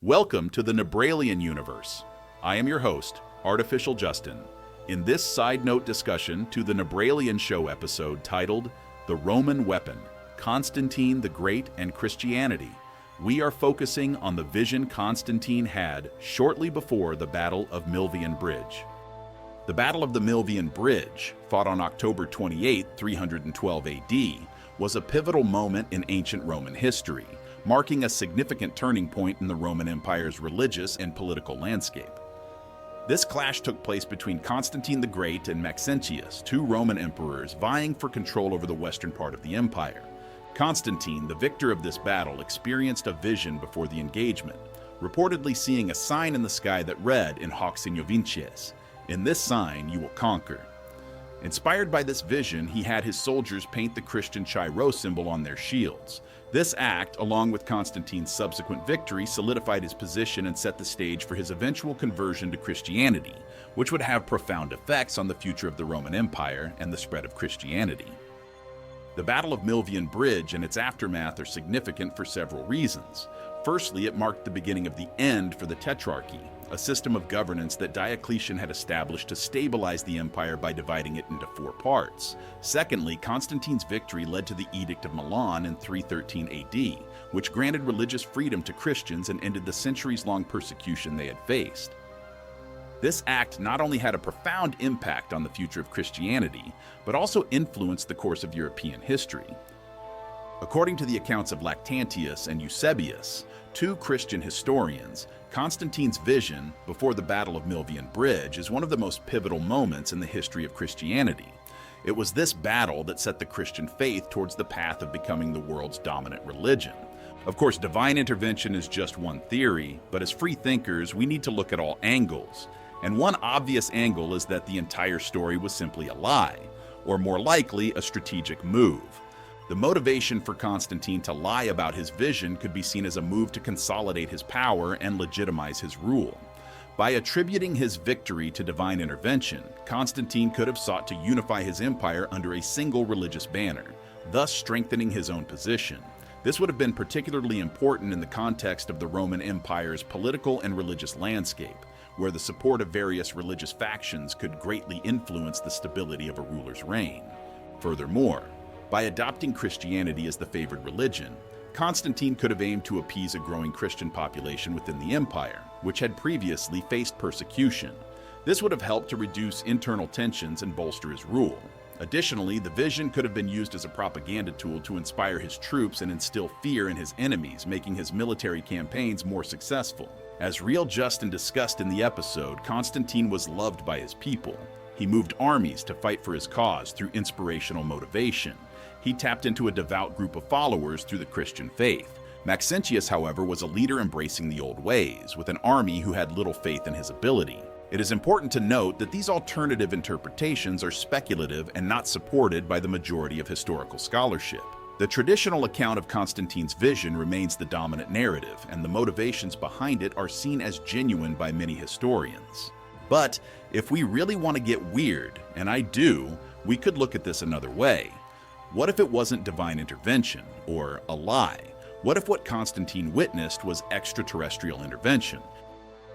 Welcome to the Nebralian universe. I am your host, Artificial Justin. In this side note discussion to the Nebralian Show episode titled The Roman Weapon, Constantine the Great and Christianity, we are focusing on the vision Constantine had shortly before the Battle of Milvian Bridge. The Battle of the Milvian Bridge, fought on October 28, 312 AD, was a pivotal moment in ancient Roman history, marking a significant turning point in the Roman Empire's religious and political landscape. This clash took place between Constantine the Great and Maxentius, two Roman emperors vying for control over the western part of the empire. Constantine, the victor of this battle, experienced a vision before the engagement, reportedly seeing a sign in the sky that read in hoc signo vinces, "In this sign you will conquer." Inspired by this vision, he had his soldiers paint the Christian Chi-Rho symbol on their shields. This act, along with Constantine's subsequent victory, solidified his position and set the stage for his eventual conversion to Christianity, which would have profound effects on the future of the Roman Empire and the spread of Christianity. The Battle of Milvian Bridge and its aftermath are significant for several reasons. Firstly, it marked the beginning of the end for the Tetrarchy, a system of governance that Diocletian had established to stabilize the empire by dividing it into four parts. Secondly, Constantine's victory led to the Edict of Milan in 313 AD, which granted religious freedom to Christians and ended the centuries-long persecution they had faced. This act not only had a profound impact on the future of Christianity, but also influenced the course of European history. According to the accounts of Lactantius and Eusebius, two Christian historians, Constantine's vision before the Battle of Milvian Bridge is one of the most pivotal moments in the history of Christianity. It was this battle that set the Christian faith towards the path of becoming the world's dominant religion. Of course, divine intervention is just one theory, but as free thinkers, we need to look at all angles. And one obvious angle is that the entire story was simply a lie, or more likely, a strategic move. The motivation for Constantine to lie about his vision could be seen as a move to consolidate his power and legitimize his rule. By attributing his victory to divine intervention, Constantine could have sought to unify his empire under a single religious banner, thus strengthening his own position. This would have been particularly important in the context of the Roman Empire's political and religious landscape, where the support of various religious factions could greatly influence the stability of a ruler's reign. Furthermore, by adopting Christianity as the favored religion, Constantine could have aimed to appease a growing Christian population within the empire, which had previously faced persecution. This would have helped to reduce internal tensions and bolster his rule. Additionally, the vision could have been used as a propaganda tool to inspire his troops and instill fear in his enemies, making his military campaigns more successful. As Real Justin discussed in the episode, Constantine was loved by his people. He moved armies to fight for his cause through inspirational motivation. He tapped into a devout group of followers through the Christian faith. Maxentius, however, was a leader embracing the old ways, with an army who had little faith in his ability. It is important to note that these alternative interpretations are speculative and not supported by the majority of historical scholarship. The traditional account of Constantine's vision remains the dominant narrative, and the motivations behind it are seen as genuine by many historians. But if we really want to get weird, and I do, we could look at this another way. What if it wasn't divine intervention, or a lie? What if what Constantine witnessed was extraterrestrial intervention?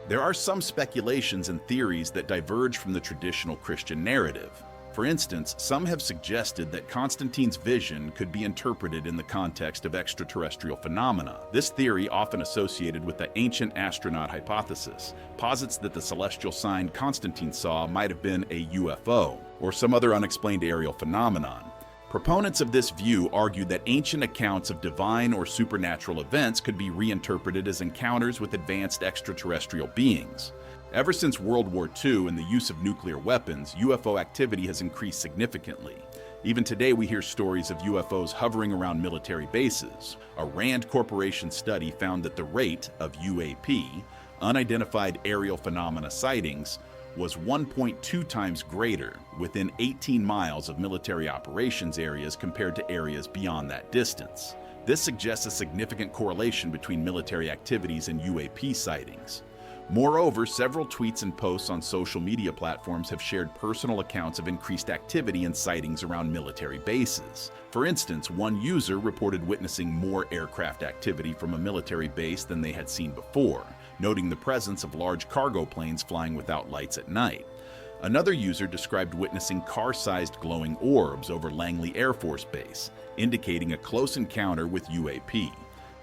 There are some speculations and theories that diverge from the traditional Christian narrative. For instance, some have suggested that Constantine's vision could be interpreted in the context of extraterrestrial phenomena. This theory, often associated with the ancient astronaut hypothesis, posits that the celestial sign Constantine saw might have been a UFO, or some other unexplained aerial phenomenon. Proponents of this view argue that ancient accounts of divine or supernatural events could be reinterpreted as encounters with advanced extraterrestrial beings. Ever since World War II and the use of nuclear weapons, UFO activity has increased significantly. Even today, we hear stories of UFOs hovering around military bases. A Rand Corporation study found that the rate of UAP, unidentified aerial phenomena sightings, was 1.2 times greater within 18 miles of military operations areas compared to areas beyond that distance. This suggests a significant correlation between military activities and UAP sightings. Moreover, several tweets and posts on social media platforms have shared personal accounts of increased activity and sightings around military bases. For instance, one user reported witnessing more aircraft activity from a military base than they had seen before, noting the presence of large cargo planes flying without lights at night. Another user described witnessing car-sized glowing orbs over Langley Air Force Base, indicating a close encounter with UAP.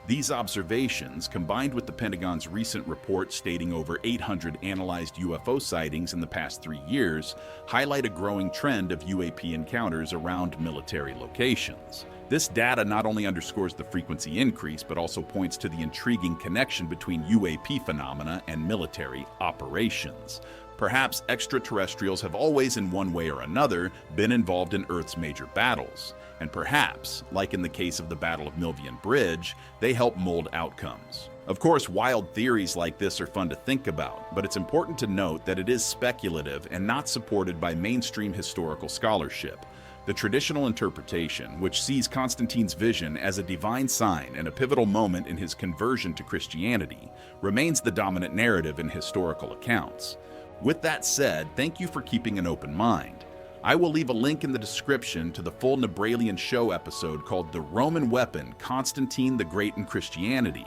These observations, combined with the Pentagon's recent report stating over 800 analyzed UFO sightings in the past 3 years, highlight a growing trend of UAP encounters around military locations. This data not only underscores the frequency increase, but also points to the intriguing connection between UAP phenomena and military operations. Perhaps extraterrestrials have always, in one way or another, been involved in Earth's major battles. And perhaps, like in the case of the Battle of Milvian Bridge, they help mold outcomes. Of course, wild theories like this are fun to think about, but it's important to note that it is speculative and not supported by mainstream historical scholarship. The traditional interpretation, which sees Constantine's vision as a divine sign and a pivotal moment in his conversion to Christianity, remains the dominant narrative in historical accounts. With that said, thank you for keeping an open mind. I will leave a link in the description to the full Nebralian Show episode called The Roman Weapon, Constantine the Great in Christianity.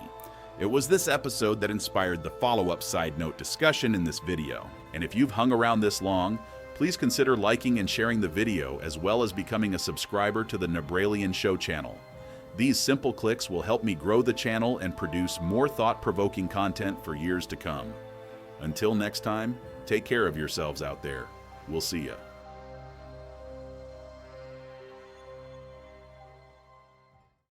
It was this episode that inspired the follow-up side note discussion in this video. And if you've hung around this long, please consider liking and sharing the video as well as becoming a subscriber to the Nebralian Show channel. These simple clicks will help me grow the channel and produce more thought-provoking content for years to come. Until next time, take care of yourselves out there. We'll see ya.